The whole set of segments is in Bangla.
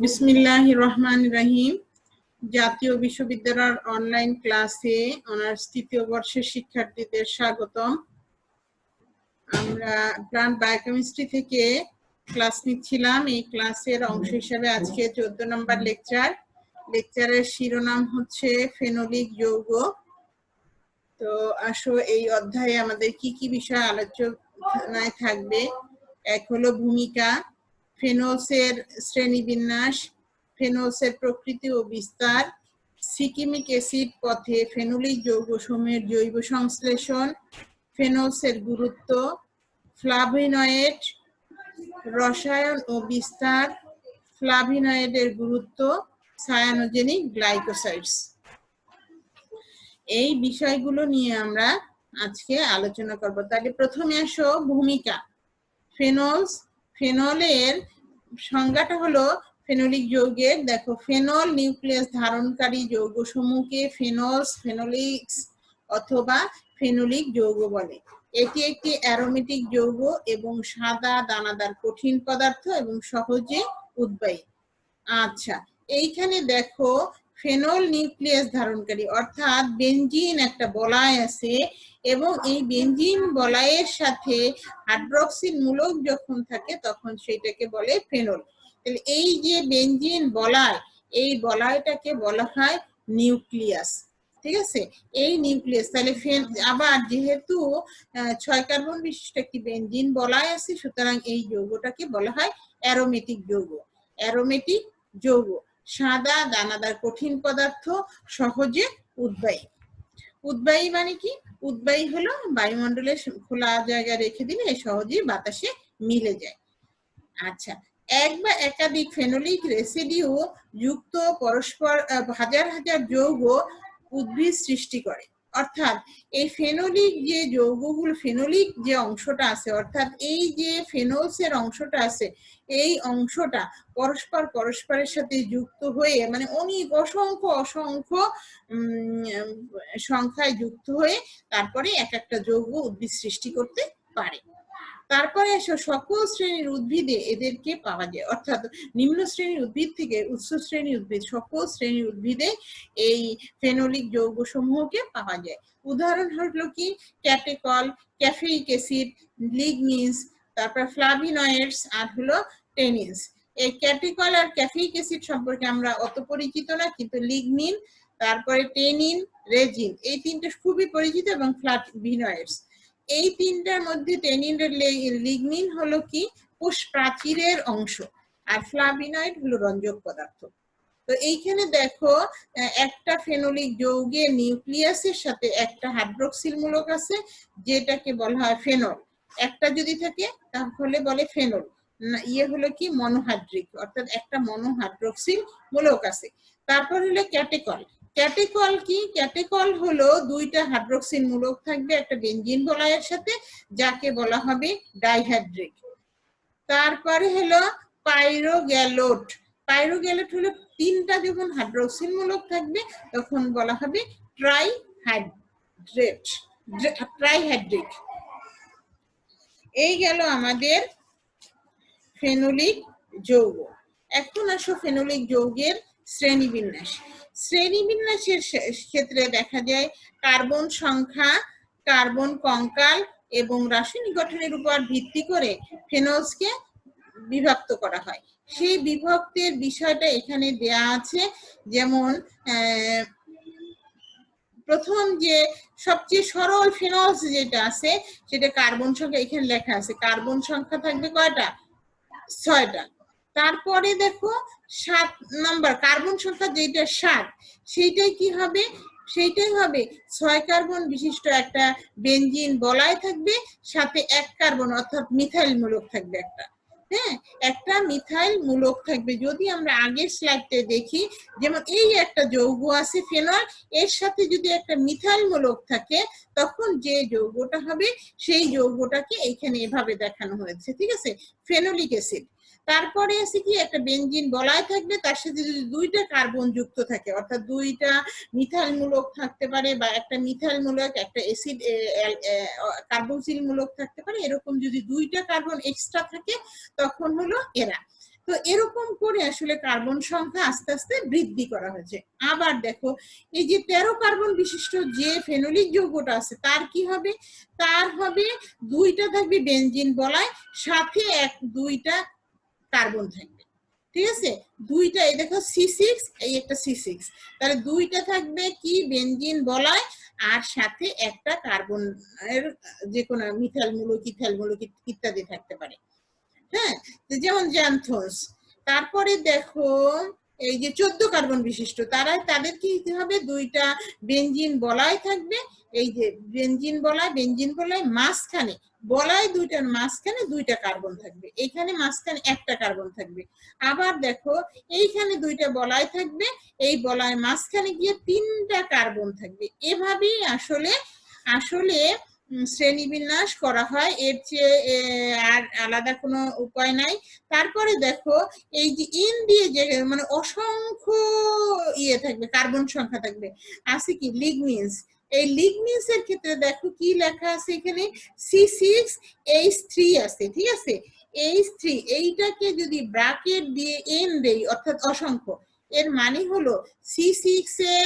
বিসমিল্লাহির রহমানির রহিম। জাতীয় বিশ্ববিদ্যালয়ের অনলাইন ক্লাসে অনার্স তৃতীয় বর্ষের শিক্ষার্থীদের স্বাগতম। আমরা প্লান্ট বায়োকেমিস্ট্রি থেকে ক্লাস নিচ্ছিলাম। এই ক্লাসের অংশ হিসেবে আজকে 14 নম্বর লেকচারের শিরোনাম হচ্ছে ফেনোলিক যৌগ। তো আসো এই অধ্যায়ে আমাদের কি কি বিষয় আলোচনায় থাকবে। এক হলো ভূমিকা, ফেনলসের শ্রেণীবিন্যাস, ফেনলসের প্রকৃতি ও বিস্তার, সিকিমিক অ্যাসিড পথে ফেনোলিক যৌগসমূহের জৈব সংশ্লেষণ, ফেনলসের গুরুত্ব, ফ্লাভোনয়েড রসায়ন ও বিস্তার, ফ্লাভোনয়েডের গুরুত্ব, সায়ানোজেনিক গ্লাইকোসাইডস। এই বিষয়গুলো নিয়ে আমরা আজকে আলোচনা করব। তাহলে প্রথমে আসো ভূমিকা। ফেনলের সংজ্ঞাটা হলো ফেনোলিক যৌগের, দেখো ফেনল নিউক্লিয়াস ধারণকারী যৌগসমূহকে ফেনলস, ফেনোলিক্স অথবা ফেনোলিক যৌগ বলে। এটি একটি অ্যারোমেটিক যৌগ এবং সাদা দানাদার কঠিন পদার্থ এবং সহজে উদ্বায়ী। আচ্ছা, এইখানে দেখো ফেনল নিউক্লিয়াস ধারণকারী অর্থাৎ বেনজিন একটা বলয় আছে এবং এই বেনজিন বলয়ের সাথে হাইড্রক্সিল মূলক যখন থাকে তখন সেটাকে বলে ফেনল। তাহলে এই যে বেনজিন বলয়, এই বলয়টাকে বলা হয় নিউক্লিয়াস। ঠিক আছে, এই নিউক্লিয়াস। তাহলে আবার যেহেতু 6 কার্বন বিশিষ্ট একটি বেনজিন বলয় আছে, সুতরাং এই যৌগটাকে বলা হয় অ্যারোমেটিক যৌগ। অ্যারোমেটিক যৌগ, সাদা দানাদার কঠিন পদার্থ, সহজে উদ্বায়ী। উদ্বায়ী মানে কি? উদ্বায়ী হলো বায়ুমণ্ডলে খোলা জায়গায় রেখে দিলে সহজেই বাতাসে মিলে যায়। আচ্ছা, এক বা একাধিক ফেনোলিক রেসিডিউ যুক্ত পরস্পর হাজার হাজার যৌগ উদ্ভিদ সৃষ্টি করে। অর্থাৎ এই ফেনোলিক যে যৌগগুলো, ফেনোলিক যে অংশটা আছে, অর্থাৎ এই যে ফেনলসের অংশটা আছে, এই অংশটা পরস্পরের সাথে যুক্ত হয়ে মানে অনেক অসংখ্য সংখ্যায় যুক্ত হয়ে তারপরে এক একটা যৌগ উদ্ভিদ সৃষ্টি করতে পারে। তারপরে সকল শ্রেণীর উদ্ভিদে এদেরকে পাওয়া যায়, অর্থাৎ নিম্ন শ্রেণীর উদ্ভিদ থেকে উচ্চ শ্রেণীর উদ্ভিদ, সকল শ্রেণীর উদ্ভিদে এই ফেনোলিক যৌগ সমূহকে পাওয়া যায়। উদাহরণ হলো কি ক্যাটেকল, ক্যাফেইক অ্যাসিড, লিগনিনস, তারপর ফ্লাভিনয়েডস আর হলো টেনিনস। এই ক্যাটেকল আর ক্যাফেইক অ্যাসিড সম্পর্কে আমরা অত পরিচিত না, কিন্তু লিগনিন, তারপরে টেনিন, রেজিন, এই তিনটে খুবই পরিচিত, এবং ফ্লাভিনয়েডস। এই তিনটার মধ্যে টেনিন, লিগনিন হলো কি কোষ প্রাচীরের অংশ, আর ফ্লাভিনয়েড হলো রঞ্জক পদার্থ। তো এইখানে দেখো একটা ফেনোলিক যৌগের নিউক্লিয়াসের সাথে একটা হাইড্রক্সিল মূলক আছে, যেটাকে বলা হয় ফেনল। একটা যদি থাকে তাহলে বলে ফেনল। হলো কি মনোহাইড্রিক, অর্থাৎ একটা মনোহাইড্রক্সিল মূলক আছে। তারপর হলো ক্যাটেকল। ক্যাটেকল কি? ক্যাটেকল হলো দুইটা হাইড্রক্সিল মূলক থাকবে একটা বেনজিন বলয়ের সাথে, যাকে বলা হবে ডাইহাইড্রিক। তারপরে হলো পাইরোগ্যালোট। পাইরোগ্যালোট হলো তিনটা যখন হাইড্রক্সিল মূলক থাকবে তখন বলা হবে ট্রাইহাইড্রিক। এই গেল আমাদের ফেনোলিক যৌগ। এখন আসো ফেনোলিক যৌগের শ্রেণীবিন্যাস। শ্রেণীবিন্যাসের ক্ষেত্রে দেখা যায় কার্বন সংখ্যা, কার্বন কঙ্কাল এবং রাসায়নিক গঠনের উপর ভিত্তি করে ফেনলসকে বিভক্ত করা হয়। সেই বিভক্তের বিষয়টা এখানে দেয়া আছে। যেমন প্রথম যে সবচেয়ে সরল ফেনলস যেটা আছে সেটা কার্বন সংখ্যা, এখানে লেখা আছে কার্বন সংখ্যা থাকবে কয়টা? 6টা। তারপরে দেখো 7 নম্বর কার্বন সংখ্যা যেটা 7, সেইটাই কি হবে? সেইটাই হবে 6 কার্বন বিশিষ্ট একটা বেনজিন বলয় থাকবে, সাথে 1 কার্বন অর্থাৎ মিথাইল মূলক থাকবে একটা। হ্যাঁ, একটা মিথাইল মূলক থাকবে। যদি আমরা আগের স্লাইডে দেখি, যেমন এই একটা যৌগ আছে ফেনল, এর সাথে যদি একটা মিথাইল মূলক থাকে তখন যে যৌগটা হবে সেই যৌগটাকে এখানে এভাবে দেখানো হয়েছে। ঠিক আছে, ফেনোলিক অ্যাসিড। তারপরে আছে কি একটা বেনজিন বলয় থাকবে, তার সাথে যদি 2টা কার্বন যুক্ত থাকে, অর্থাৎ 2টা মিথাইল মূলক থাকতে পারে, বা একটা মিথাইল মূলক একটা অ্যাসিড কার্বক্সিল মূলক থাকতে পারে, এরকম যদি 2টা কার্বন এক্সট্রা থাকে তখন হলো এরা। তো এরকম করে আসলে কার্বন সংখ্যা আস্তে আস্তে বৃদ্ধি করা হয়েছে। আবার দেখো এই যে 13 কার্বন বিশিষ্ট যে ফেনোলিক যৌগটা আছে তার কি হবে, তার হবে 2টা থাকবে বেনজিন বলয়, সাথে 2টা কার্বন থাকবে, ঠিক আছে। 2টা, এই দেখো C6, এই একটা C6, তাহলে 2টা থাকবে কি বেনজিন বলয়, আর সাথে একটা কার্বন এর যে কোনো মিথাইল মূলক, ইথাইল মূলক ইত্যাদি থাকতে পারে। হ্যাঁ, যেমন জ্যান্থোস। তারপরে দেখো এই যে 14 কার্বন বিশিষ্ট তাদের কি হবে, 2টা বেনজিন বলয় থাকবে, এই যে বেনজিন বলয় মাঝখানে, বলয় 2টার মাঝখানে 2টা কার্বন থাকবে, এইখানে মাঝখানে একটা কার্বন থাকবে। আবার দেখো এইখানে 2টা বলয় থাকবে, এই বলয় মাঝখানে গিয়ে 3টা কার্বন থাকবে। এভাবেই আসলে শ্রেণীবিন্যাস করা হয়, এর চেয়ে আর আলাদা কোনো উপায় নাই। তারপরে দেখো এই যে ইন দিয়ে যে মানে অসংখ্য থাকবে, কার্বন সংখ্যা থাকবে, আছে কি লিগনিনস। এই লিগনিনস এর ক্ষেত্রে দেখো কি লেখা আছে এখানে, C6H3 আছে, ঠিক আছে। H3 এইটাকে যদি ব্র্যাকেট দিয়ে এন দেই অর্থাৎ অসংখ্য, এর মানে হলো C6 এ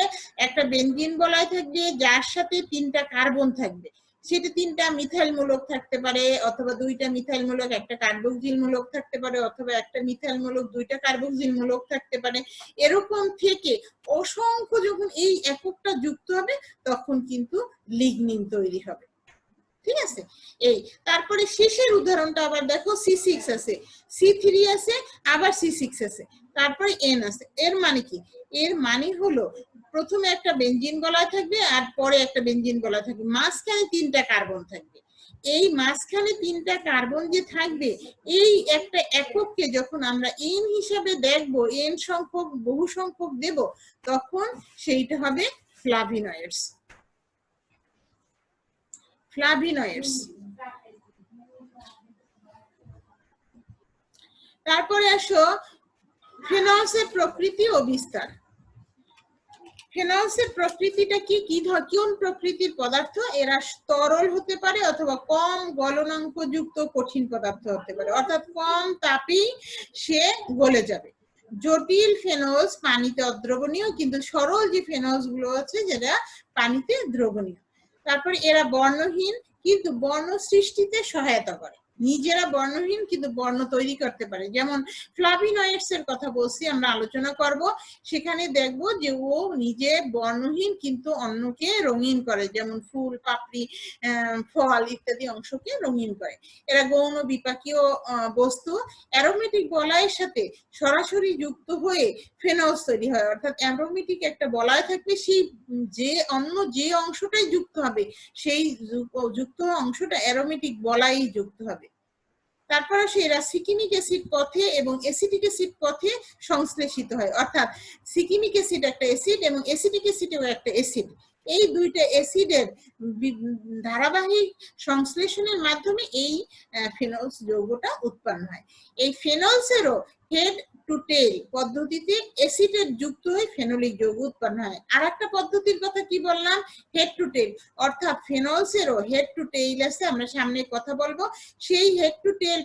একটা বেনজিন বলয় থাকবে যার সাথে 3টা কার্বন থাকবে, সেটা 3টা মিথাইল মূলক থাকতে পারে, অথবা 2টা মিথাইল মূলক একটা কার্বক্সিল মূলক থাকতে পারে, অথবা একটা মিথাইল মূলক 2টা কার্বক্সিল মূলক থাকতে পারে। এরকম থেকে অসংখ্য যখন এই এককটা যুক্ত হবে তখন কিন্তু লিগনিন তৈরি হবে, ঠিক আছে। এই তারপরে শেষের উদাহরণটা আবার দেখো, C6 আছে, C3 আছে, আবার C6 আছে, তারপরে N আছে। এর মানে কি, এর মানে হলো প্রথমে একটা বেনজিন বলয় থাকবে আর পরে একটা বেনজিন বলয় থাকবে, মাঝখানে 3টা কার্বন থাকবে। এই মাঝখানে 3টা কার্বন যে থাকবে, এই একটা একককে যখন আমরা N হিসাবে দেখব, N সংখ্যক বহু সংখ্যক দেব, তখন সেইটা হবে ফ্লাভিনয়েডস। তারপরে আসো ফেনলসের প্রকৃতি ও বিস্তার। ফেনলসের প্রকৃতিটা কি, কোন প্রকৃতির পদার্থ? এরা তরল হতে পারে অথবা কম গলনাঙ্ক যুক্ত কঠিন পদার্থ হতে পারে, অর্থাৎ কম তাপেই সে গলে যাবে। জটিল ফেনলস পানিতে অদ্রবণীয়, কিন্তু সরল যে ফেনলস গুলো আছে যেটা পানিতে দ্রবণীয়। তারপরে এরা বর্ণহীন কিন্তু বর্ণ সৃষ্টিতে সহায়তা করে, নিজেরা বর্ণহীন কিন্তু বর্ণ তৈরি করতে পারে। যেমন ফ্লাভিনয়েডস এর কথা বলছি, আমরা আলোচনা করব, সেখানে দেখব যে ও নিজে বর্ণহীন কিন্তু অন্যকে রঙিন করে, যেমন ফুল, পাপড়ি, ফল ইত্যাদি অংশকে রঙিন করে। এরা গৌণ বিপাকীয় বস্তু অ্যারোমেটিক বলয়ের সাথে সরাসরি যুক্ত হয়ে ফেনলস তৈরি হয়, অর্থাৎ অ্যারোমেটিক একটা বলয় থাকবে, সেই যে অংশটাই যুক্ত হবে সেই যুক্ত অংশটা অ্যারোমেটিক বলয়েই যুক্ত হবে। তারপরে এরা সিকিমিক অ্যাসিড পথে এবং অ্যাসিটিক অ্যাসিড পথে সংশ্লেষিত হয়, অর্থাৎ সিকিমিক অ্যাসিড একটা অ্যাসিড এবং অ্যাসিটিক অ্যাসিডও একটা অ্যাসিড। এই দুইটা অ্যাসিডের ধারাবাহিক সংশ্লেষণের মাধ্যমে এই ফেনলস যৌগটা উৎপন্ন হয়। এই ফেনলসেরও হেড টু টেইল পদ্ধতিতে অ্যাসিডের যুক্ত হয়ে ফেনোলিক যৌগ উৎপন্ন হয়। আর একটা পদ্ধতির কথা কি বললাম, হেড টু টেইল, অর্থাৎ ফেনলসেরও হেড টু টেইল আছে, আমরা সামনে কথা বলবো। সেই হেড টু টেইল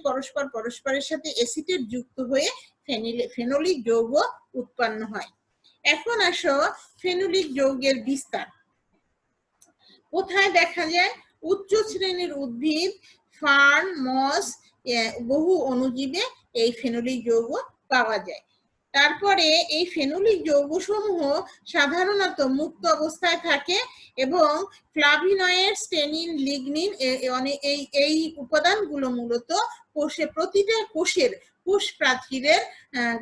পরস্পরের সাথে অ্যাসিডের যুক্ত হয়ে ফেনোলিক যৌগ উৎপন্ন হয়। এখন আসো ফেনোলিক যৌগের বিস্তার কোথায় দেখা যায়? উচ্চ শ্রেণীর উদ্ভিদ, ফার্ন, মস, বহু অণুজীবে এই ফেনোলিক যৌগ পাওয়া যায়। তারপরে এই ফেনোলিক যৌগসমূহ সাধারণত মুক্ত অবস্থায় থাকে এবং ফ্লাভিনয়েডস, টেনিন, লিগনিন এই উপাদানগুলো মূলত প্রতিটা কোষের কোষ প্রাচীরের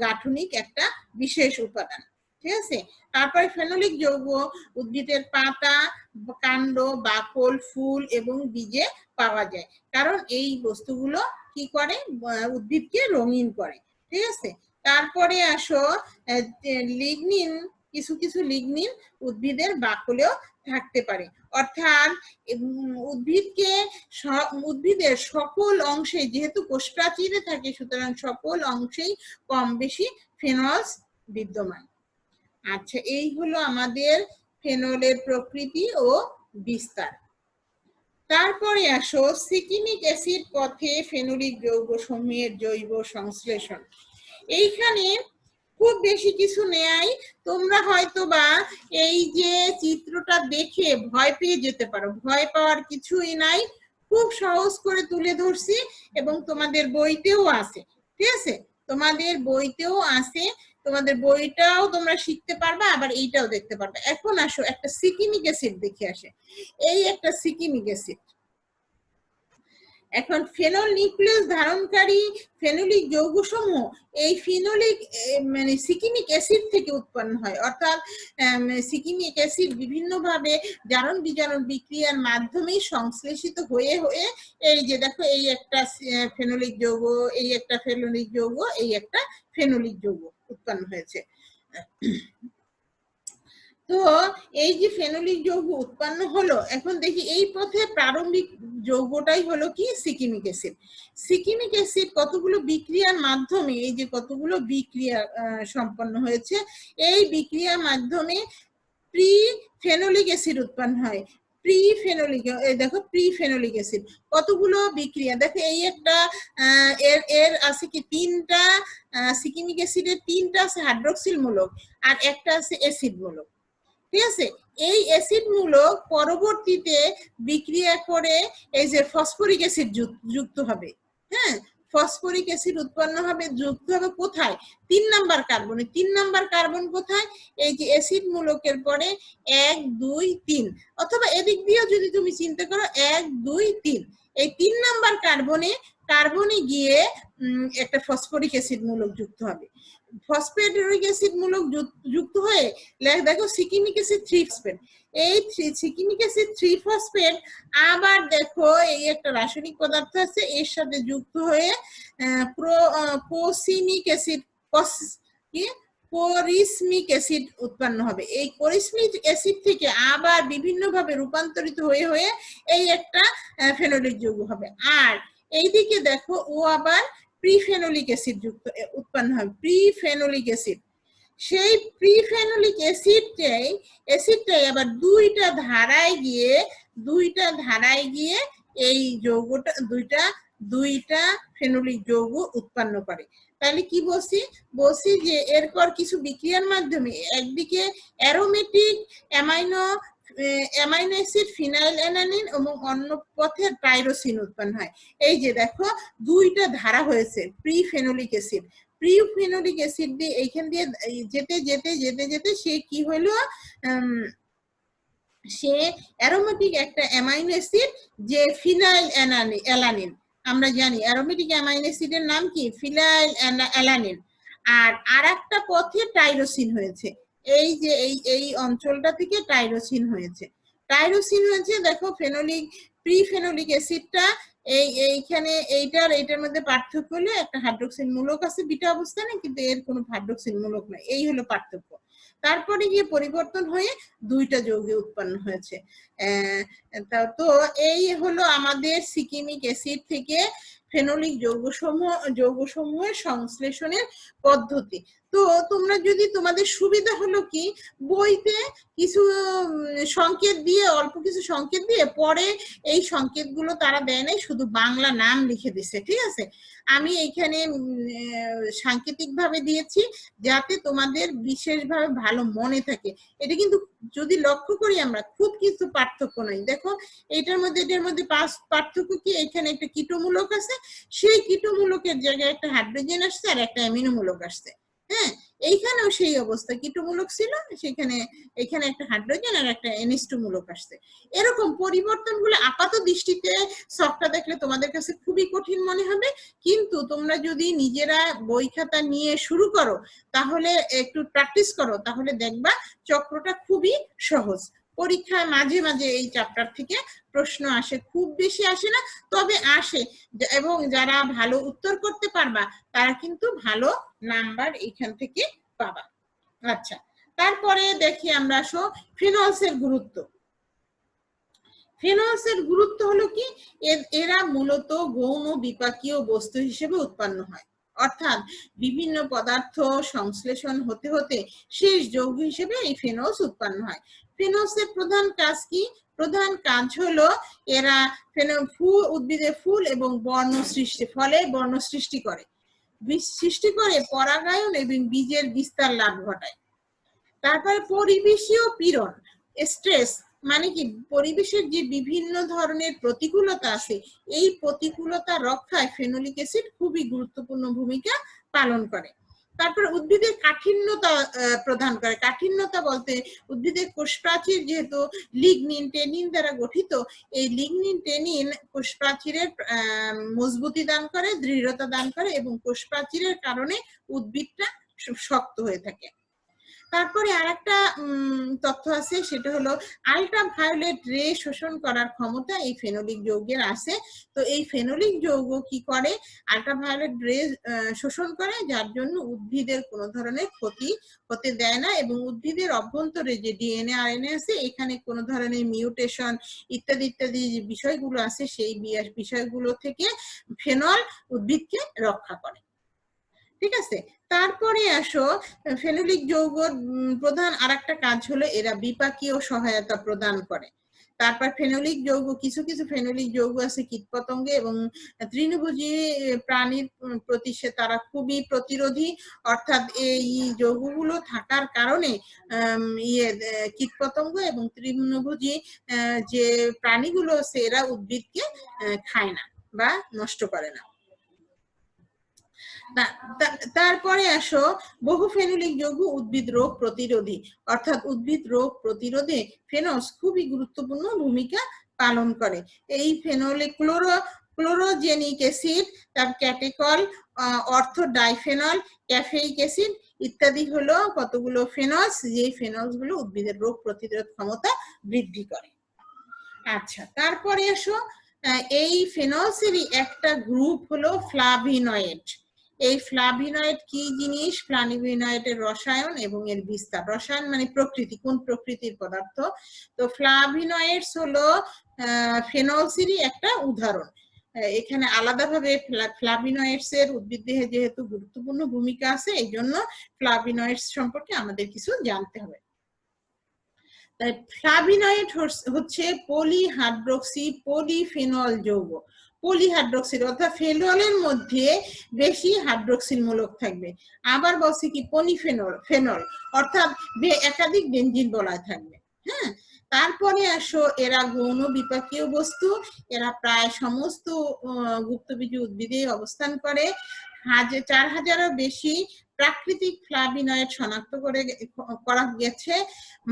গাঠনিক একটা বিশেষ উপাদান, ঠিক আছে। তারপরে ফেনোলিক যৌগ উদ্ভিদের পাতা, কাণ্ড, বাকল, ফুল এবং বীজে পাওয়া যায়, কারণ এই বস্তুগুলো কি করে, উদ্ভিদকে রঙিন করে, ঠিক আছে। তারপরে আসো লিগনিন, কিছু লিগনিন উদ্ভিদের বাকলেও থাকতে পারে, অর্থাৎ উদ্ভিদের সকল অংশে যেহেতু কোষ প্রাচীরে থাকে, সুতরাং সকল অংশেই কম বেশি ফেনলস বিদ্যমান। আচ্ছা, এই হলো আমাদের ফেনলের প্রকৃতি ও বিস্তার। তারপরে আসো সিকিমিক অ্যাসিড পথে ফেনোলিক যৌগ সমূহের জৈব সংশ্লেষণ। এইখানে খুব বেশি কিছু নেই, তোমরা হয়তো বা এই যে চিত্রটা দেখে ভয় পেয়ে যেতে পারো, ভয় পাওয়ার কিছুই নাই, খুব সহজ করে তুলে ধরছি এবং তোমাদের বইতেও আছে, ঠিক আছে, তোমাদের বইতেও আছে, তোমাদের বইটাও তোমরা শিখতে পারবা, আবার এইটাও দেখতে পারবা। এখন আসো একটা সিকিমিক অ্যাসিড দেখে আসে। এই একটা সিকিমিক অ্যাসিড। এখন ফেনল নিউক্লিয়াস ধারণকারী ফেনোলিক যৌগসমূহ এই ফিনোলিক মানে সিকিমিক অ্যাসিড থেকে উৎপন্ন হয়, অর্থাৎ সিকিমিক অ্যাসিড বিভিন্নভাবে জারণ বিজারণ বিক্রিয়ার মাধ্যমে সংশ্লেষিত হয়ে হয়ে এই যে দেখো এই একটা ফেনোলিক যৌগ, এই একটা ফেনোলিক যৌগ, এই একটা ফেনোলিক যৌগ উৎপন্ন হয়েছে। তো এই যে ফেনোলিক যৌগ উৎপন্ন হলো, এখন দেখি এই পথে প্রারম্ভিক যৌগটাই হলো কি সিকিমিক অ্যাসিড। সিকিমিক অ্যাসিড কতগুলো বিক্রিয়ার মাধ্যমে, এই যে কতগুলো বিক্রিয়া সম্পন্ন হয়েছে, এই বিক্রিয়ার মাধ্যমে প্রি ফেনোলিক অ্যাসিড উৎপন্ন হয়। প্রি ফেনোলিক, দেখো প্রি ফেনোলিক অ্যাসিড কতগুলো বিক্রিয়া, দেখো এই একটা এর আছে কি তিনটা সিকিমিক অ্যাসিডের তিনটা আছে হাইড্রোক্সিল মূলক আর একটা আছে অ্যাসিড মূলক, ঠিক আছে। এই অ্যাসিড মূলক পরবর্তীতে বিক্রিয়া করে এই যে ফসফরিক অ্যাসিড যুক্ত হবে, হ্যাঁ, ফসফরিক অ্যাসিড উৎপন্ন হবে, যুক্ত হবে কোথায়, 3 নাম্বার কার্বনে। 3 নাম্বার কার্বন কোথায়, এই যে অ্যাসিড মূলকের পরে 1 2 3, অথবা এদিক দিয়েও যদি তুমি চিন্তা করো 1 2 3, এই 3 নাম্বার কার্বনে গিয়ে একটা ফসফরিক অ্যাসিড মূলক যুক্ত হবে। ফসফেটিক অ্যাসিড মূলক যুক্ত হয়ে দেখো সিকিমিক অ্যাসিড 3 ফসফেট, এই সিকিমিক অ্যাসিড 3 ফসফেট আবার দেখো এই একটা রাসায়নিক পদার্থ আছে এর সাথে যুক্ত হয়ে কোসিমিক অ্যাসিড কোরিসমিক অ্যাসিড উৎপন্ন হবে। এই কোরিসমিক অ্যাসিড থেকে আবার বিভিন্নভাবে রূপান্তরিত হয়ে হয়ে এই একটা ফেনোলিক যৌগ হবে। আর এইদিকে দেখো ও আবার প্রিফেনোলিক অ্যাসিড যুক্ত উৎপন্ন হয়, প্রিফেনোলিক অ্যাসিড। সেই প্রিফেনোলিক অ্যাসিডটাই আবার দুইটা ধারায় গিয়ে এই যৌগটা দুইটা ফেনোলিক যৌগ উৎপন্ন করে। তাহলে কি বলছি যে এরপর কিছু বিক্রিয়ার মাধ্যমে একদিকে aromatic amino acid phenyl alanine এবং অন্য পথে টাইরোসিন উৎপন্ন হয়। এই যে দেখো দুইটা ধারা হয়েছে প্রিফেনোলিক অ্যাসিড, প্রিফেনোলিক অ্যাসিড দিয়ে এইখান দিয়ে যেতে সে কি হলো, সে অ্যারোমেটিক একটা অ্যামাইনো অ্যাসিড যে ফিনাইল অ্যালানিন, আমরা জানি অ্যারোমেটিক অ্যামাইনো অ্যাসিডের নাম কি ফিনাইল অ্যালানিন, আর আরেকটা পথে টাইরোসিন হয়েছে, এই যে এই অঞ্চলটা থেকে টাইরোসিন হয়েছে। দেখো ফেনোলিক প্রিফেনোলিক অ্যাসিডটা এইখানে এইটার মধ্যে পার্থক্য হলো একটা হাইড্রোক্সিল মূলক আছে বিটা অবস্থানে, কিন্তু এর কোনো হাইড্রোক্সিল মূলক নাই, এই হলো পার্থক্য। তারপরে গিয়ে পরিবর্তন হয়ে দুইটা যৌগে উৎপন্ন হয়েছে। তো এই হলো আমাদের সিকিমিক অ্যাসিড থেকে ফেনোলিক যৌগসমূহের সংশ্লেষণের পদ্ধতি। তো তোমরা যদি তোমাদের সুবিধা হলো কি বইতে কিছু সংকেত দিয়ে অল্প কিছু সংকেত দিয়ে পরে এই সংকেতগুলো তারা দেয় নাই, শুধু বাংলা নাম লিখে দিছে, ঠিক আছে। আমি এইখানে সাংকেতিক ভাবে দিয়েছি যাতে তোমাদের বিশেষভাবে ভালো মনে থাকে। এটা কিন্তু যদি লক্ষ্য করি আমরা খুব কিছু পার্থক্য নাই, দেখো এটার মধ্যে পার্থক্য কি, এখানে একটা কীটমূলক আছে, সেই কীটমূলকের জায়গায় একটা হাইড্রোজেন আসছে আর একটা অ্যামিনোমূলক আসছে, হ্যাঁ, এইখানেও সেই অবস্থা, কীটমূলক ছিল এখানে একটা হাইড্রোজেন আর একটা NH2 মূলক আসছে। এরকম পরিবর্তনগুলো আপাত দৃষ্টিতে ছকটা দেখলে তোমাদের কাছে খুবই কঠিন মনে হবে, কিন্তু তোমরা যদি নিজেরা বই খাতা নিয়ে শুরু করো, তাহলে একটু প্র্যাকটিস করো, তাহলে দেখবা চক্রটা খুবই সহজ। পরীক্ষায় মাঝে মাঝে এই চ্যাপ্টার থেকে প্রশ্ন আসে, খুব বেশি আসে না, তবে আসে, এবং যারা ভালো উত্তর করতে পারবা তারা কিন্তু ভালো নাম্বার এখান থেকে পাবা। আচ্ছা, তারপরে দেখি আমরা ফিনলসের গুরুত্ব। ফিনলসের গুরুত্ব হলো কি, এরা মূলত গৌণ বিপাকীয় বস্তু হিসেবে উৎপন্ন হয়, অর্থাৎ বিভিন্ন পদার্থ সংশ্লেষণ হতে হতে শেষ যৌগ হিসেবে এই ফিনলস উৎপন্ন হয়। ফিনলসের প্রধান কাজ কি, প্রধান কাজ হলো এরা উদ্ভিদের ফুল এবং ফলে বর্ণ সৃষ্টি করে। সৃষ্টি করে পরাগায়ন এবং বীজের বিস্তার লাভ ঘটায়। তারপরে পরিবেশীয় পীড়ন, স্ট্রেস, মানে কি পরিবেশের যে বিভিন্ন ধরনের প্রতিকূলতা আছে এই প্রতিকূলতা রক্ষায় ফেনোলিক অ্যাসিড খুবই গুরুত্বপূর্ণ ভূমিকা পালন করে। তারপর উদ্ভিদের কাঠিন্যতা প্রদান করে। কাঠিন্যতা বলতে উদ্ভিদের কোষ প্রাচীর যেহেতু লিগনিন টেনিন দ্বারা গঠিত, এই লিগনিন টেনিন কোষ প্রাচীরের মজবুতি দান করে, দৃঢ়তা দান করে এবং কোষ প্রাচীরের কারণে উদ্ভিদটা শক্ত হয়ে থাকে। তারপরে আরেকটা তথ্য আছে, সেটা হলো আল্ট্রাভায়োলেট রে শোষণ করার ক্ষমতা এই ফেনোলিক যৌগের আছে। তো এই ফেনোলিক যৌগ কি করে, আল্ট্রাভায়োলেট রে শোষণ করে, যার জন্য উদ্ভিদের কোনো ধরনের ক্ষতি হতে দেয় না এবং উদ্ভিদের অভ্যন্তরে যে ডিএনএ আরএনএ আছে এখানে কোনো ধরনের মিউটেশন ইত্যাদি ইত্যাদি যে বিষয়গুলো আছে সেই বিষয়গুলো থেকে ফেনল উদ্ভিদকে রক্ষা করে। ঠিক আছে, তারপরে আসো ফেনোলিক যৌগ প্রধান আরেকটা কাজ হলো এরা বিপাকীয় সহায়তা প্রদান করে। তারপর ফেনোলিক যৌগ, কিছু কিছু ফেনোলিক যৌগ আছে কীটপতঙ্গে এবং তৃণভোজী প্রাণীর প্রতি তারা খুবই প্রতিরোধী, অর্থাৎ এই যৌগগুলো থাকার কারণে কীটপতঙ্গ এবং তৃণভোজী যে প্রাণীগুলো আছে এরা উদ্ভিদকে খায় না বা নষ্ট করে না। তারপরে আসো বহু ফেনোলিক যৌগ উদ্ভিদ রোগ প্রতিরোধী, অর্থাৎ উদ্ভিদ রোগ প্রতিরোধে ফেনস খুবই গুরুত্বপূর্ণ ভূমিকা পালন করে। এই ফেনোলে ক্লোরোজেনিক অ্যাসিড, তার ক্যাটেকল, অর্থো ডাইফেনল, ক্যাফেইক অ্যাসিড ইত্যাদি হলো কতগুলো ফেনলস, যে ফেনলস গুলো উদ্ভিদের রোগ প্রতিরোধ ক্ষমতা বৃদ্ধি করে। আচ্ছা, তারপরে আসো এই ফেনলসেরই একটা গ্রুপ হলো ফ্লাভিনয়েড। এই ফ্লাভিনয়েড কি জিনিস, ফ্লাভিনয়েডের রসায়ন এবং এর বিস্তার। রসায়ন মানে প্রকৃতি, কোন প্রকৃতির পদার্থ। তো ফ্লাভিনয়েডস হলো ফেনলসেরই একটা উদাহরণ। এখানে আলাদাভাবে ফ্লাভিনয়েডস এর উদ্ভিদ দেহে যেহেতু গুরুত্বপূর্ণ ভূমিকা আছে এই জন্য ফ্লাভিনয়েডস সম্পর্কে আমাদের কিছু জানতে হবে। ফ্লাভিনয়েড হচ্ছে পলিহাইড্রক্সি পলিফেনল যৌগ। পলিহাইড্রক্সিল অর্থাৎ ফেনলের মধ্যে বেশি হাইড্রক্সিল মূলক থাকবে। আবার বলছে কি ফেনল অর্থাৎ একাধিক বেনজিন বলয় থাকবে। হ্যাঁ, তারপরে আসো এরা গৌণ বিপাকীয় বস্তু, এরা প্রায় সমস্ত গুপ্তবীজী উদ্ভিদে অবস্থান করে। 4000-এরও বেশি প্রাকৃতিক ফ্লাভিনয়েড শনাক্ত করা গেছে।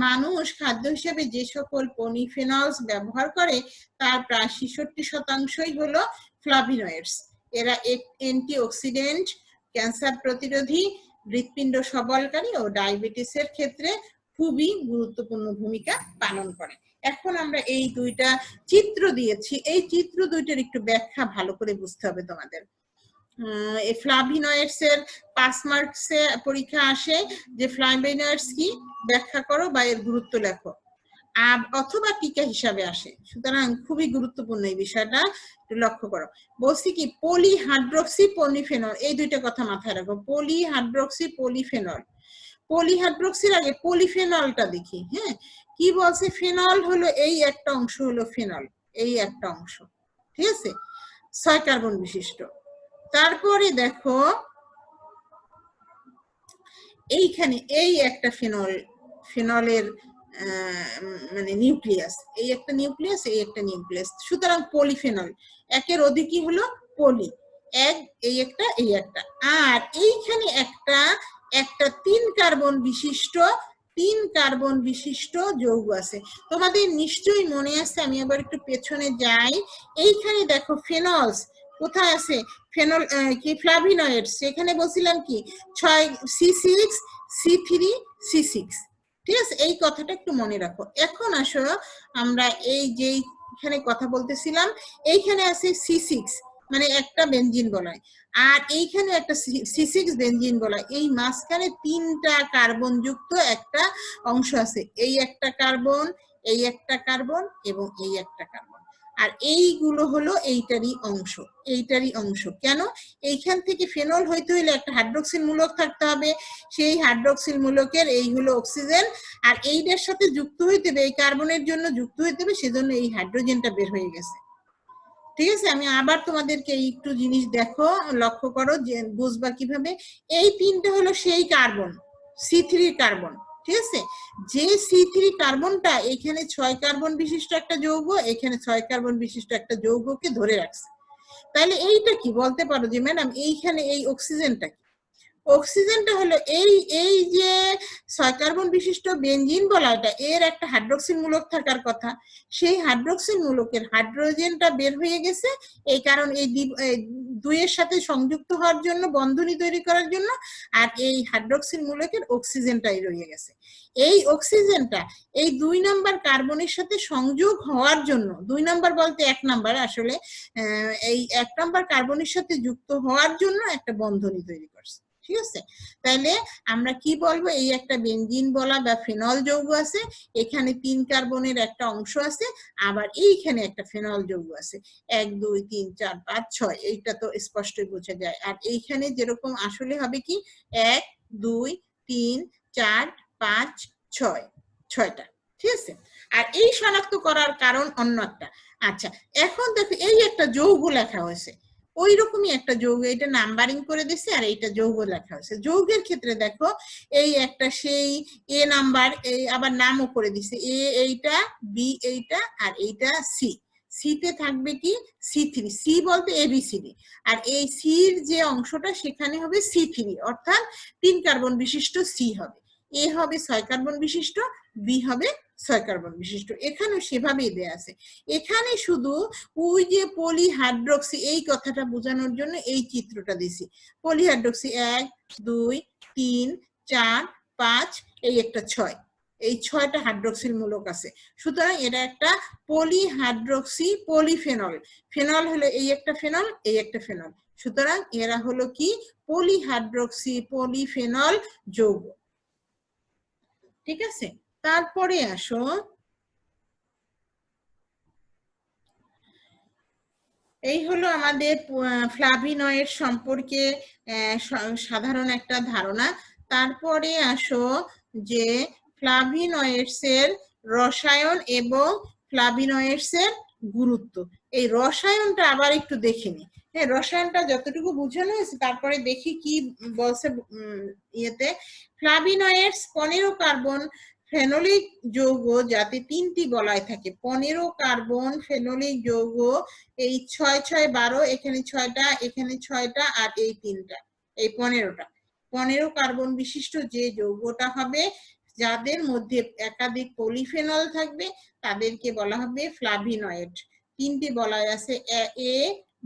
মানুষ খাদ্য হিসেবে যে সকল পলিফেনলস ব্যবহার করে তার প্রায় 66% হলো ফ্লাভিনয়েডস। এরা অ্যান্টিঅক্সিডেন্ট, ক্যান্সার প্রতিরোধী, হৃৎপিণ্ড সবলকারী ও ডায়াবেটিসের ক্ষেত্রে খুবই গুরুত্বপূর্ণ ভূমিকা পালন করে। এখন আমরা এই দুইটা চিত্র দিয়েছি, এই চিত্র দুইটার একটু ব্যাখ্যা ভালো করে বুঝতে হবে তোমাদের। ফ্লাভিনয়েডস এর 5 মার্কসে পরীক্ষা আসে যে ফ্লাভিনয়েডস কি ব্যাখ্যা করো বা এর গুরুত্ব লেখো, অথবা টিকা হিসাবে আসে। সুতরাং খুবই গুরুত্বপূর্ণ এই বিষয়টা একটু লক্ষ্য করো। বলছি কি পলিহাইড্রক্সি পলিফেনল, এই দুইটা কথা মাথায় রাখো। পলিহাইড্রক্সি পলিফেনল, পলিহাইড্রক্সির আগে পলিফেনলটা দেখি। হ্যাঁ, কি বলছে, ফেনল হলো এই একটা অংশ হলো ফেনল, এই একটা অংশ, ঠিক আছে, 6 কার্বন বিশিষ্ট। তারপরে দেখো এইখানে এই একটা ফেনলের মানে নিউক্লিয়াস, এই একটা নিউক্লিয়াস, এই একটা নিউক্লিয়াস। সুতরাং পলিফেনল, একের অধিকই হলো পলি, এই একটা এই একটা। আর এইখানে একটা 3 কার্বন বিশিষ্ট যৌগ আছে। তোমাদের নিশ্চয়ই মনে আছে, আমি আবার একটু পেছনে যাই। এইখানে দেখো ফেনলস কোথায় আছে, ফেনল কি ফ্লাভিনয়েডস, এখানে বলছিলাম কি 6 C6 C3 C6, ঠিক আছে, এই কথাটা একটু মনে রাখো। এখন আসো আমরা এই যে এখানে কথা বলতেছিলাম, এইখানে আছে C6 মানে একটা বেনজিন বলয়, আর এইখানে একটা C6 বেনজিন বলয়। এই মাঝখানে 3টা কার্বন যুক্ত একটা অংশ আছে, এই একটা কার্বন, এই একটা কার্বন এবং এই একটা কার্বন। আর এইগুলো হলো এইটারই অংশ। কেন, এইখান থেকে ফেনল হইতে হইলে একটা হাইড্রোক্সিল মূলক থাকতে হবে, সেই হাইড্রোক্সিল মূলকের এই হলো অক্সিজেন, আর এইটার সাথে যুক্ত হইতে হবে, এই কার্বনের জন্য যুক্ত হইতে হবে, সেজন্য এই হাইড্রোজেনটা বের হয়ে গেছে। ঠিক আছে, আমি আবার তোমাদেরকে একটু জিনিস দেখো, লক্ষ্য করো, যে বুঝবা কিভাবে। এই তিনটে হলো সেই কার্বন, C3 কার্বন। ঠিক আছে, যে C3 কার্বনটা এখানে 6 কার্বন বিশিষ্ট একটা যৌগ, এখানে 6 কার্বন বিশিষ্ট একটা যৌগকে ধরে রাখছে। তাহলে এইটা কি বলতে পারো যে ম্যাডাম এইখানে এই অক্সিজেনটা কি? অক্সিজেনটা হলো এই এই যে 6 কার্বন বিশিষ্ট বেনজিন বলাটা, এর একটা হাইড্রোক্সিল মূলক থাকার কথা। সেই হাইড্রোক্সিল মূলকের হাইড্রোজেনটা বের হয়ে গেছে, এই কারণ এই দুইয়ের সাথে সংযুক্ত হওয়ার জন্য, বন্ধনী তৈরি করার জন্য, আর এই হাইড্রোক্সিল মূলকের অক্সিজেনটাই রয়ে গেছে। এই অক্সিজেনটা এই 2 নাম্বার কার্বনের সাথে সংযোগ হওয়ার জন্য, 2 নাম্বার বলতে 1 নাম্বার আসলে, এই 1 নাম্বার কার্বনের সাথে যুক্ত হওয়ার জন্য একটা বন্ধনী তৈরি করছে। ঠিক আছে, তাহলে আমরা কি বলবো, এই একটা বেনজিন বলা বা ফেনল যৌগ আছে, এখানে 3 কার্বনের একটা অংশ আছে, আবার এইখানে একটা ফেনল যৌগ আছে, 1 2 3 4 5 6, এইটা তো স্পষ্টই বোঝা যায়। আর এইখানে যেরকম আসলে হবে কি 1 2 3 4 5 6, 6টা। ঠিক আছে, আর এই শনাক্ত করার কারণ অন্য একটা। আচ্ছা, এখন দেখো এই একটা যৌগ লেখা হয়েছে, ওই রকমই একটা যৌগ, এটা নাম্বারিং করে দিছে, আর এইটা যৌগ লেখা হয়েছে। যৌগের ক্ষেত্রে দেখো এই একটা সেই এ নাম্বার, এই আবার নামও করে দিছে, এ এইটা, বি এইটা, আর এইটা সি। সিতে থাকবে কি C3, সি বলতে ABCD, আর এই সির যে অংশটা সেখানে হবে C3, অর্থাৎ 3 কার্বন বিশিষ্ট সি হবে। এ হবে 6 কার্বন বিশিষ্ট, বি হবে 6 কার্বন বিশিষ্ট। এখানেও সেভাবেই দেয়া আছে। এখানে শুধু ওই যে পলিহাইড্রক্সি, এই কথাটা বোঝানোর জন্য এই চিত্রটা দিছি। পলিহাইড্রক্সি 1 2 3 4 5, এই একটা 6, এই 6টা হাইড্রক্সিল মূলক আছে। সুতরাং এটা একটা পলিহাইড্রক্সি পলিফেনল। ফেনল হলো এই একটা ফেনল, এই একটা ফেনল, সুতরাং এরা হলো কি পলিহাইড্রক্সি পলিফেনল যৌগ। ঠিক আছে, তারপরে আসো এই হলো আমাদের ফ্লাভিনয়েড সম্পর্কে সাধারণ একটা ধারণা। তারপরে আসো যে ফ্লাভিনয়েডস এর রসায়ন এবং ফ্লাভিনয়েডস এর গুরুত্ব। এই রসায়নটা আবার একটু দেখে নি। হ্যাঁ, রসায়নটা যতটুকু বোঝানো হয়েছে, তারপরে দেখি কি বলছে ইয়েতে। ফ্লাভিনয়েডস 15 কার্বন ফেনোলিক যৌগ যাতে 3টি বলয় থাকে। 15 কার্বন ফেনোলিক যৌগ, এই 6 6 12, এখানে 6টা, এখানে 6টা, আর এই 3টা, এই 15টা। 15 কার্বন বিশিষ্ট যে যৌগটা হবে, যাদের মধ্যে একাধিক পলিফেনল থাকবে, তাদেরকে বলা হবে ফ্লাভিনয়েড। 3টি বলয় আছে, A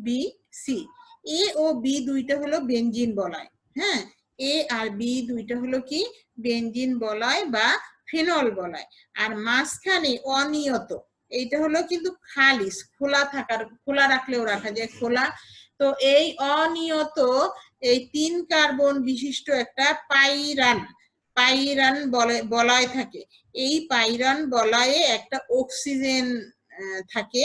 B C. A O B দুইটা হলো বেনজিন বলয়। হ্যাঁ, এ আর বি দুইটা হলো কি বেনজিন বলয় বা ফেনল বলয়। আর মাঝখানে অনিয়ত, এইটা হলো কিন্তু খালিস, খোলা থাকার, খোলা রাখলেও রাখা যায় খোলা। তো এই অনিয়ত এই 3 কার্বন বিশিষ্ট একটা পাইরান, পাইরান বলয় থাকে। এই পাইরান বলয়ে একটা অক্সিজেন থাকে,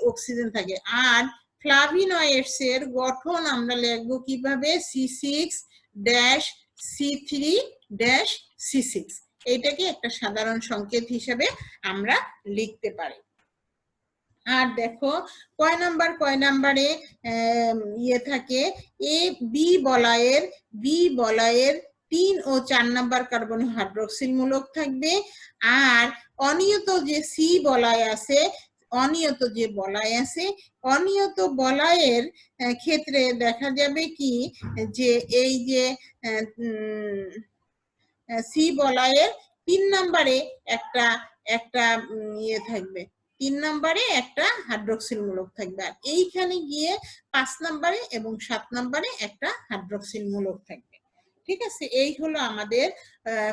অক্সিজেন থাকে। আর ফ্লাভিনয়েডস এর গঠন আমরা লিখবো কিভাবে, C6-C3-C6, এটাকে একটা সাধারণ সংকেত হিসেবে আমরা লিখতে পারি। আর দেখো কয় নাম্বারে ইয়ে থাকে, এ বি বলয়ের 3 ও 4 নাম্বার কার্বন হাইড্রোক্সিল মূলক থাকবে। আর অনিয়ত যে সি বলয় আছে, অনিয়ত বলয়ের ক্ষেত্রে দেখা যাবে কি যে এই যে সি বলয়ের 3 নম্বরে একটা ইয়ে থাকবে, 3 নম্বরে একটা হাইড্রোক্সিল মূলক থাকবে। আর এইখানে গিয়ে 5 নম্বরে এবং 7 নম্বরে একটা হাইড্রোক্সিল মূলক থাকবে। ঠিক আছে, এই হলো আমাদের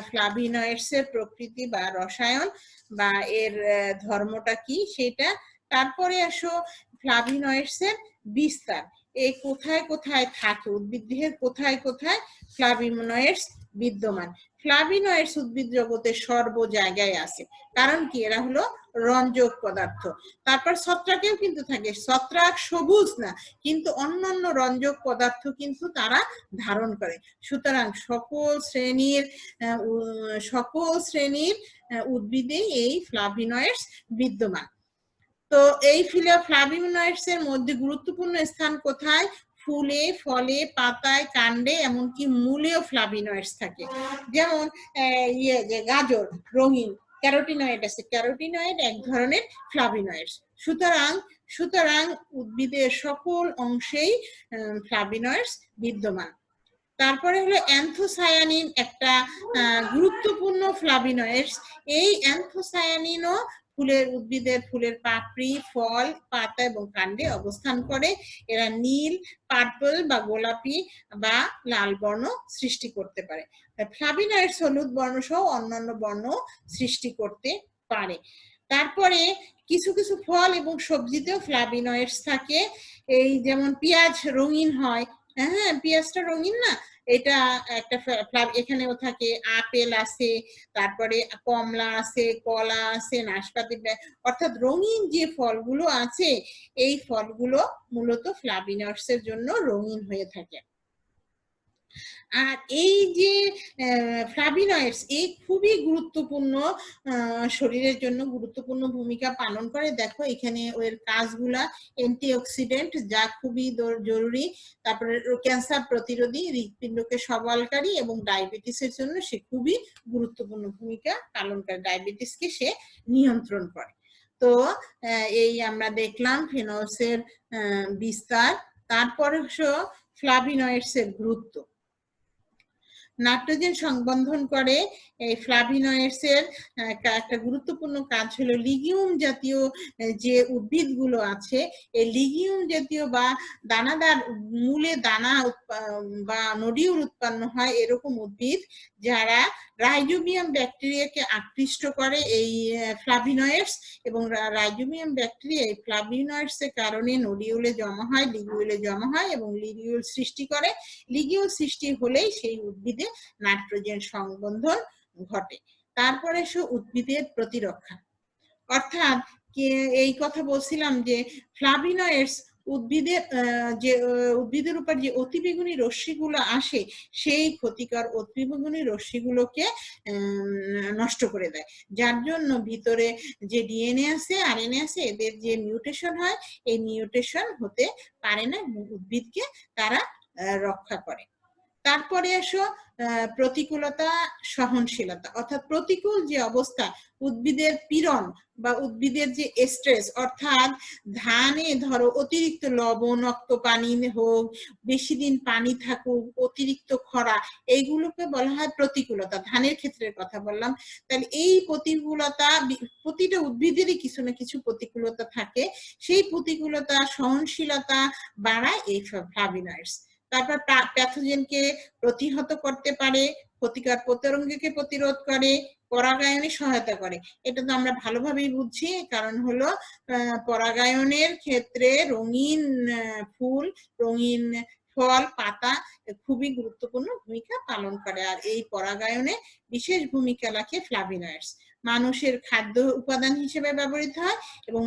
ফ্লাভিনয়েডস এর প্রকৃতি বা রসায়ন বা এর ধর্মটা কি সেটা। তারপরে আসো ফ্লাভিনয়েডস এর বিস্তার, এই কোথায় কোথায় থাকে, উদ্ভিদ দেহের কোথায় কোথায় ফ্লাভিনয়েডস বিদ্যমান। ফ্লাভিনয়েডস উদ্ভিদ জগতের সর্ব জায়গায় আছে, কারণ কি এরা হলো রঞ্জক পদার্থ। তারপর ছত্রাকেও কিন্তু থাকে, ছত্রাক সবুজ না, কিন্তু অন্যান্য রঞ্জক পদার্থ কিন্তু তারা ধারণ করে। সুতরাং সকল শ্রেণীর উদ্ভিদে এই ফ্লাভিনয়েডস বিদ্যমান। তো এই ফ্লাভিনোয়েডস এর মধ্যে গুরুত্বপূর্ণ স্থান কোথায়? ফুলে, ফলে, পাতায়, কাণ্ডে, এমনকি মূলেও ফ্লাভিনোয়েডস থাকে। যেমন যে গাজর রঙিন, ক্যারোটিনয়েড আছে, ক্যারোটিনয়েড এক ধরনের ফ্লাভিনোয়েডস। সুতরাং উদ্ভিদের সকল অংশেই ফ্লাভিনোয়েডস বিদ্যমান। তারপরে হলো অ্যান্থোসায়ানিন, একটা গুরুত্বপূর্ণ ফ্লাভিনোয়েডস। এই অ্যান্থোসায়ানিনও উদ্ভিদের ফুলের পাপড়ি, ফল, পাতা এবং কাণ্ডে অবস্থান করে। এরা নীল, পার্পল বা গোলাপি বা লাল বর্ণ সৃষ্টি করতে পারে। ফ্লাভিনোয়েডস হলুদ বর্ণ সহ অন্যান্য বর্ণ সৃষ্টি করতে পারে। তারপরে কিছু কিছু ফল এবং সবজিতেও ফ্লাভিনোয়েডস থাকে। এই যেমন পেঁয়াজ রঙিন হয়, হ্যাঁ পেঁয়াজটা রঙিন না, এটা একটা এখানেও থাকে। আপেল আছে, তারপরে কমলা আছে, কলা আছে, নাশপাতি, অর্থাৎ রঙিন যে ফলগুলো আছে এই ফলগুলো মূলত ফ্লাভিনোয়েডস এর জন্য রঙিন হয়ে থাকে। আর এই যে ফ্লাভিনোয়েডস এই খুবই গুরুত্বপূর্ণ, শরীরের জন্য গুরুত্বপূর্ণ ভূমিকা পালন করে। দেখো এখানে এর কাজগুলা অ্যান্টিঅক্সিডেন্ট, যা খুবই জরুরি। তারপরে ক্যান্সার প্রতিরোধী, হৃৎপিণ্ডকে সবলকারী এবং ডায়াবেটিসের জন্য সে খুবই গুরুত্বপূর্ণ ভূমিকা পালন করে, ডায়াবেটিসকে সে নিয়ন্ত্রণ করে। তো এই আমরা দেখলাম ফেনলস এর বিস্তার। তারপরে ফ্লাভিনোয়েডস এর গুরুত্ব। নাইট্রোজেন সংবন্ধন করে। এই ফ্লাভিনোয়েডস এর একটা গুরুত্বপূর্ণ কাজ হলো লিগিউম জাতীয় যে উদ্ভিদগুলো আছে, এই লিগিউম জাতীয় বা দানাদার মূলে দানা বা নডিউল উৎপন্ন হয় এরকম উদ্ভিদ যারা রাইজোবিয়াম ব্যাকটেরিয়াকে আকৃষ্ট করে এই ফ্লাভিনোয়েডস, এবং রাইজোবিয়াম ব্যাকটেরিয়া এই ফ্লাভিনোয়েডস এর কারণে নডিউলে জমা হয়, লিগিউলে জমা হয় এবং লিগিউল সৃষ্টি করে। লিগিউল সৃষ্টি হলেই সেই উদ্ভিদে নাইট্রোজেন সংবন্ধন ঘটে। তারপরে উদ্ভিদের প্রতিরক্ষা, অর্থাৎ এই কথা বলছিলাম যে ফ্লাভিনোয়েডস উদ্ভিদের উপর যে অতিবেগুনি রশ্মিগুলো আসে সেই ক্ষতিকর অতিবেগুনি রশ্মিগুলোকে নষ্ট করে দেয়, যার জন্য ভিতরে যে ডিএনএ আছে, আরএনএ আছে, এদের যে মিউটেশন হয় এই মিউটেশন হতে পারে না, উদ্ভিদকে তারা রক্ষা করে। তারপরে প্রতিকূলতা সহনশীলতা, অর্থাৎ প্রতিকূল যে অবস্থা, উদ্ভিদের পীড়ন বা উদ্ভিদের যে স্ট্রেস, অর্থাৎ ধানে ধরো অতিরিক্ত লবণাক্ত পানি হোক, বেশি দিন পানি থাকুক, অতিরিক্ত খরা, এইগুলোকে বলা হয় প্রতিকূলতা। ধানের ক্ষেত্রে কথা বললাম। তাহলে এই প্রতিকূলতা প্রতিটা উদ্ভিদেরই কিছু না কিছু প্রতিকূলতা থাকে, সেই প্রতিকূলতা সহনশীলতা বাড়ায় এই ফ্লাভিনোয়েডস। তারপর প্যাথোজেনকে প্রতিহত করতে পারে, ক্ষতিকর প্রতরঙ্গকে প্রতিরোধ করে, পরাগায়নে সহায়তা করে। এটা তো আমরা ভালোভাবেই বুঝছি, কারণ হলো পরাগায়নের ক্ষেত্রে রঙিন ফুল, রঙিন ফল, পাতা খুবই গুরুত্বপূর্ণ ভূমিকা পালন করে। আর এই পরাগায়নে বিশেষ ভূমিকা রাখে ফ্লাভিনোয়েডস। মানুষের খাদ্য উপাদান হিসেবে ব্যবহৃত হয় এবং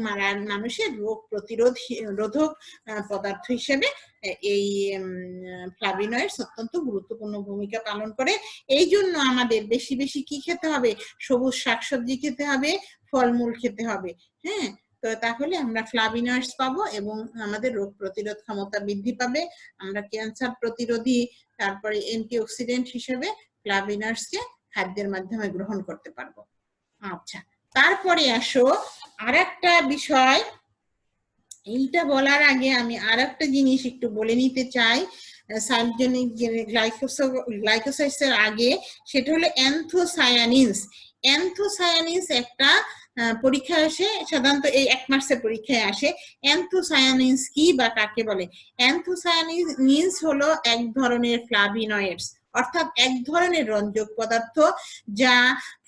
মানুষের রোগ রোধক পদার্থ হিসেবে এই ফ্লাভিনোয়েডস অত্যন্ত গুরুত্বপূর্ণ ভূমিকা পালন করে। এই জন্য আমাদের বেশি বেশি কি খেতে হবে? সবুজ শাকসবজি খেতে হবে, ফলমূল খেতে হবে। হ্যাঁ, তো তাহলে আমরা ফ্লাভিনোয়েডস পাবো এবং আমাদের রোগ প্রতিরোধ ক্ষমতা বৃদ্ধি পাবে। আমরা ক্যান্সার প্রতিরোধী, তারপরে অ্যান্টিঅক্সিডেন্ট হিসেবে ফ্লাভিনোয়েডসকে খাদ্যের মাধ্যমে গ্রহণ করতে পারবো। আচ্ছা, তারপরে আরেকটা বিষয়। এইটা বলার আগে আমি আরেকটা জিনিস একটু বলে নিতে চাই সাইটোজেনিক গ্লাইকোসাইডস এর আগে, সেটা হলো অ্যান্থোসায়ানিনস। অ্যান্থোসায়ানিনস একটা পরীক্ষায় আসে, সাধারণত এই 1 মার্চের পরীক্ষায় আসে। অ্যান্থোসায়ানিনস কি বা কাকে বলে? অ্যান্থোসায়ানিনস হলো এক ধরনের ফ্লাভিনোয়েডস, অর্থাৎ এক ধরনের রঞ্জক পদার্থ যা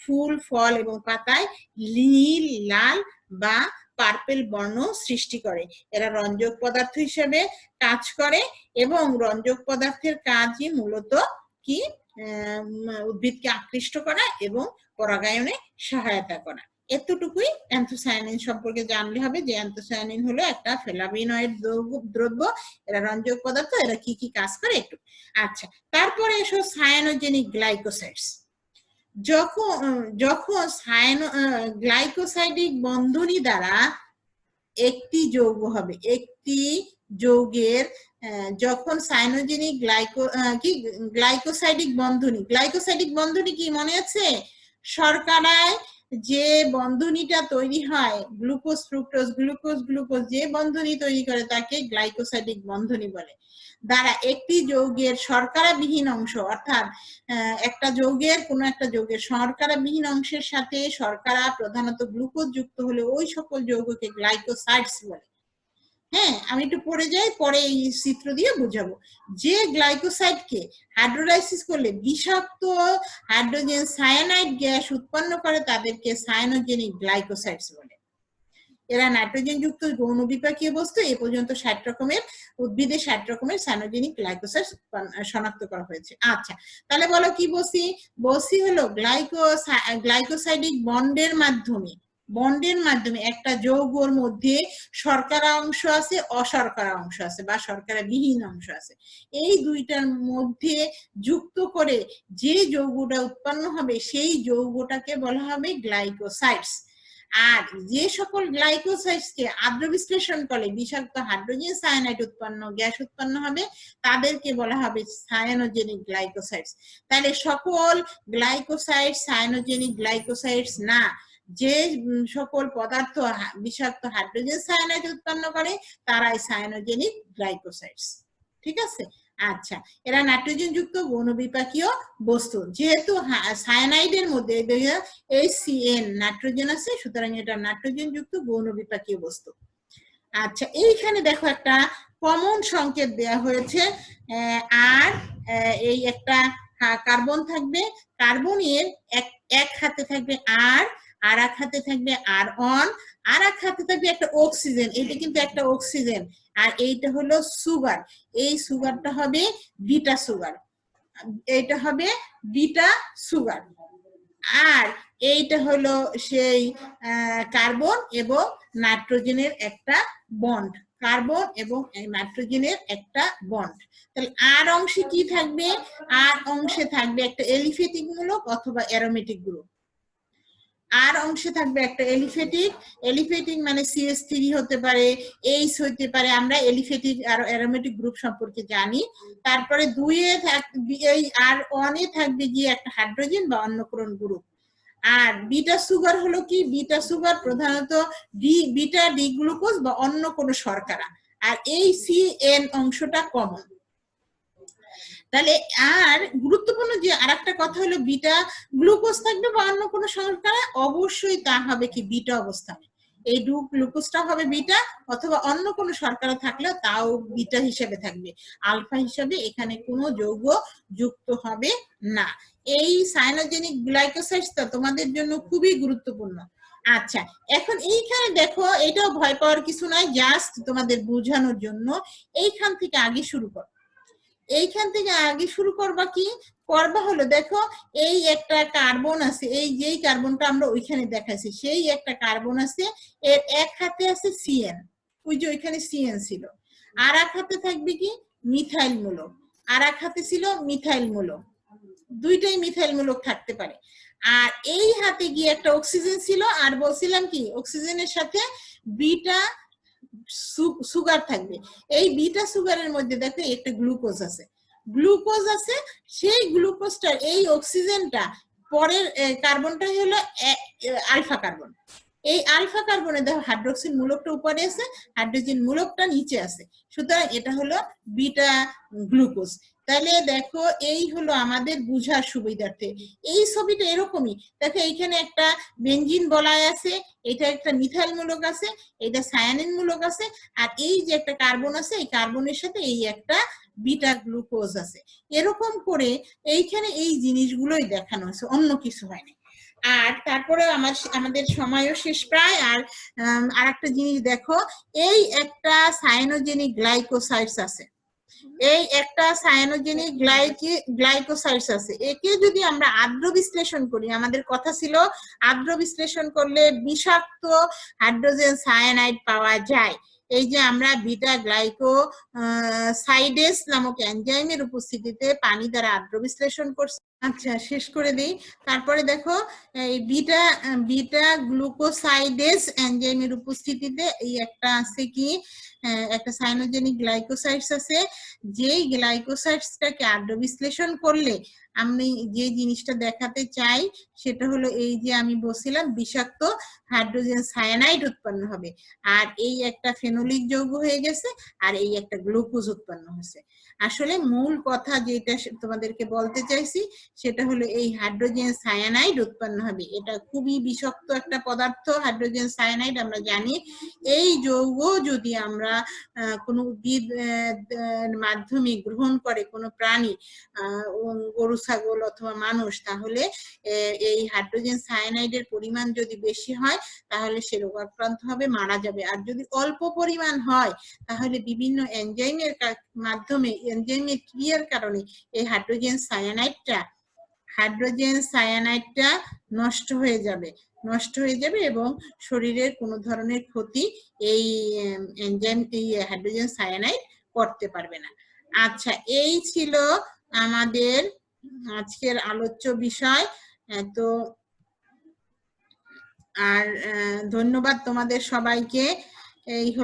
ফুল, ফল এবং পাতায় নীল, লাল বা পার্পেল বর্ণ সৃষ্টি করে। এরা রঞ্জক পদার্থ হিসেবে কাজ করে এবং রঞ্জক পদার্থের কাজই মূলত কি উদ্ভিদকে আকৃষ্ট করা এবং পরাগায়নে সহায়তা করা। এতটুকুই অ্যান্থোসায়ানিন সম্পর্কে জানলে হবে, যে অ্যান্থোসায়ানিন হলো একটা ফ্লাভিনোয়েড দ্রব্য, এরা রঞ্জক পদার্থ, এরা কি কি কাজ করে একটু। আচ্ছা, তারপরে সায়ানোজেনিক গ্লাইকোসাইডস। যখন গ্লাইকোসাইডিক বন্ধনী দ্বারা একটি যৌগ হবে, একটি যৌগের যখন সাইনোজেনিক গ্লাইকোসাইডিক বন্ধনী কি মনে আছে? শর্করায় যে বন্ধনীটা তৈরি হয় গ্লুকোজ ফ্রুক্টোজ গ্লুকোজ গ্লুকোজ যে বন্ধনী তৈরি করে তাকে গ্লাইকোসাইডিক বন্ধনী বলে। দ্বারা একটি যৌগের শর্করাবিহীন অংশ অর্থাৎ একটা যৌগের কোন একটা যৌগের শর্করাবিহীন অংশের সাথে শর্করা প্রধানত গ্লুকোজ যুক্ত হলে ওই সকল যৌগকে গ্লাইকোসাইডস বলে। হ্যাঁ, আমি একটু পড়ে যাই, পরে এই চিত্র দিয়ে বুঝাবো। যে গ্লাইকোসাইডকে হাইড্রোলাইসিস করলে বিষাক্ত হাইড্রোজেন সায়ানাইড গ্যাস উৎপন্ন করে তাদেরকে সায়ানোজেনিক গ্লাইকোসাইডস বলে। এরা নাইট্রোজেন যুক্ত গৌণ বিপাকীয় বস্তু। এ পর্যন্ত 60 রকমের উদ্ভিদে 60 রকমের সায়ানোজেনিক গ্লাইকোসাইড শনাক্ত করা হয়েছে। আচ্ছা, তাহলে বলো কি বসি হলো গ্লাইকোসাইডিক বন্ডের মাধ্যমে একটা যৌগর মধ্যে শর্করা অংশ আছে, অশর্করা অংশ আছে বা শর্করা বিহীন অংশ আছে। এই দুইটার মধ্যে যুক্ত করে যে যৌগটা উৎপন্ন হবে সেই যৌগটাকে বলা হবে গ্লাইকোসাইডস। আর যে সকল গ্লাইকোসাইডসকে আদ্র বিশ্লেষণ করলে বিষাক্ত হাইড্রোজেন সায়ানাইড গ্যাস উৎপন্ন হবে তাদেরকে বলা হবে সায়ানোজেনিক গ্লাইকোসাইডস। তাহলে সকল গ্লাইকোসাইড সায়ানোজেনিক গ্লাইকোসাইডস না, যে সকল পদার্থ বিষাক্ত হাইড্রোজেন সায়ানাইড উৎপন্ন করে তারাই সায়ানোজেনিক গ্লাইকোসাইডস। ঠিক আছে? আচ্ছা, এরা নাইট্রোজেন যুক্ত গৌণ বিপাকীয় বস্তু। যেহেতু সায়ানাইডের মধ্যে HCN নাইট্রোজেন আছে, সুতরাং এটা নাইট্রোজেন যুক্ত গৌণ বিপাকীয় বস্তু। আচ্ছা, এইখানে দেখো একটা কমন সংকেত দেয়া হয়েছে। আর এই একটা কার্বন থাকবে, কার্বনের এক হাতে থাকবে আর এক হাতে থাকবে R1, আর এক হাতে থাকবে একটা অক্সিজেন। এটা কিন্তু একটা অক্সিজেন, আর এইটা হলো সুগার। এই সুগারটা হবে বিটা সুগার, এইটা হবে বিটা সুগার। আর এইটা হলো সেই কার্বন এবং নাইট্রোজেনের একটা বন্ড, কার্বন এবং নাইট্রোজেনের একটা বন্ড। তাহলে আর অংশে কি থাকবে? আর অংশে থাকবে একটা এলিফেটিক মূলক অথবা অ্যারোমেটিক গ্রুপ। আর অংশে থাকবে একটা এলিফেটিক মানে CH3 হতে পারে, H হতে পারে। আমরা এলিফেটিক আর অ্যারোমেটিক গ্রুপ সম্পর্কে জানি। তারপরে 2 এই আর 1 এ থাকবে গিয়ে একটা হাইড্রোজেন বা অন্য কোন গ্রুপ। আর বিটা সুগার হলো কি? বিটা সুগার প্রধানত বিটা ডি গ্লুকোজ বা অন্য কোন শর্করা, আর এই CN অংশটা কমন। তাহলে আর গুরুত্বপূর্ণ যে আরেকটা কথা হলো বিটা গ্লুকোজ থাকবে বা অন্য কোনো শর্করা, অবশ্যই তা হবে কি বিটা অবস্থানে। এই গ্লুকোজটা হবে বিটা, অথবা অন্য কোনো শর্করা থাকলে তাও বিটা হিসেবে থাকবে, আলফা হিসেবে এখানে কোনো যৌগ যুক্ত হবে না। এই সায়ানোজেনিক গ্লাইকোসাইডসটা তোমাদের জন্য খুবই গুরুত্বপূর্ণ। আচ্ছা, এখন এইখানে দেখো, এটাও ভয় পাওয়ার কিছু নাই, জাস্ট তোমাদের বোঝানোর জন্য। এইখান থেকে আগে শুরু করবা কি করবা হলো, দেখো এই একটা কার্বন আছে, এই যেই কার্বনটা আমরা ওইখানে দেখাইছি সেই একটা কার্বন আছে, এর এক হাতে আছে CN, ওই যে ওইখানে CN ছিল। আর এক হাতে থাকবে কি মিথাইল মূলক, আর এক হাতে ছিল মিথাইল মূলক, দুইটাই মিথাইল মূলক থাকতে পারে। আর এই হাতে গিয়ে একটা অক্সিজেন ছিল, আর বলছিলাম কি অক্সিজেনের সাথে বিটা সুগার থাকবে। এই বিটা সুগারের মধ্যে দেখো একটা গ্লুকোজ আছে, সেই গ্লুকোজটার এই অক্সিজেনটা পরের কার্বনটা হলো আলফা কার্বন। এই আলফা কার্বনে দেখো হাইড্রোক্সিল মূলকটা উপরে আছে, হাইড্রোজেন মূলকটা নিচে আছে, সুতরাং এটা হলো বিটা গ্লুকোজ। তাহলে দেখো এই হলো আমাদের বুঝার সুবিধার্থে। এই ছবিটা এরকমই, দেখো এইখানে একটা বেনজিন বলয় আছে, এটা একটা মিথাইল মূলক আছে, এটা সায়ানিন মূলক আছে, আর এই যে একটা কার্বন আছে, এই কার্বনের সাথে এই একটা বিটা গ্লুকোজ আছে। এরকম করে এইখানে এই জিনিসগুলোই দেখানো হয়েছে, অন্য কিছু হয়নি। আর তারপরে আমাদের সময়ও শেষ প্রায়। আর আরেকটা জিনিস দেখো, এই একটা সায়ানোজেনিক গ্লাইকোসাইডস আছে, এই একটা সায়ানোজেনিক গ্লাইকোসাইডস আছে। একে যদি আমরা আদ্র বিশ্লেষণ করি, আমাদের কথা ছিল আদ্র বিশ্লেষণ করলে বিষাক্ত হাইড্রোজেন সায়ানাইড পাওয়া যায়। এই যে আমরা বিটা গ্লাইকোসাইডেস নামক এনজাইমের উপস্থিতিতে পানি দ্বারা আদ্র বিশ্লেষণ করছি, আচ্ছা, শেষ করে দেই। তারপরে দেখো এই বিটা বিটা গ্লুকোসাইডেজ এনজাইমের উপস্থিতিতে এই একটা আছে কি, একটা সাইনোজেনিক গ্লাইকোসাইডস আছে, যেই গ্লাইকোসাইডসটাকে আদ্র বিশ্লেষণ করলে আমি যে জিনিসটা দেখাতে চাই সেটা হলো এই যে আমি বলছিলাম বিষাক্ত হাইড্রোজেন সায়ানাইড উৎপন্ন হবে, আর এই একটা ফেনোলিক যৌগ হয়ে গেছে, আর এই একটা গ্লুকোজ উৎপন্ন হয়েছে। আসলে মূল কথা যেটা তোমাদেরকে বলতে চাইছি সেটা হলো এই হাইড্রোজেন সায়ানাইড উৎপন্ন হবে। এটা খুবই বিষাক্ত একটা পদার্থ হাইড্রোজেন সায়ানাইড, আমরা জানি। এই যৌগ যদি আমরা কোনো উদ্ভিদ মাধ্যমে গ্রহণ করে কোনো প্রাণী, গরু ছাগল অথবা মানুষ, তাহলে এই হাইড্রোজেন সায়ানাইডের পরিমাণ যদি বেশি হয় তাহলে সে রোগাক্রান্ত হবে, মারা যাবে। আর যদি অল্প পরিমাণ হয় তাহলে বিভিন্ন এনজাইমের মাধ্যমে, এনজাইমের ক্রিয়ার কারণে এই হাইড্রোজেন সায়ানাইডটা নষ্ট হয়ে যাবে এবং শরীরের কোনো ধরনের ক্ষতি এই এনজাইম, এই হাইড্রোজেন সায়ানাইড করতে পারবে না। আচ্ছা, এই ছিল আমাদের আজকের আলোচ্য বিষয়। তো আর ধন্যবাদ তোমাদের সবাইকে। এই হলো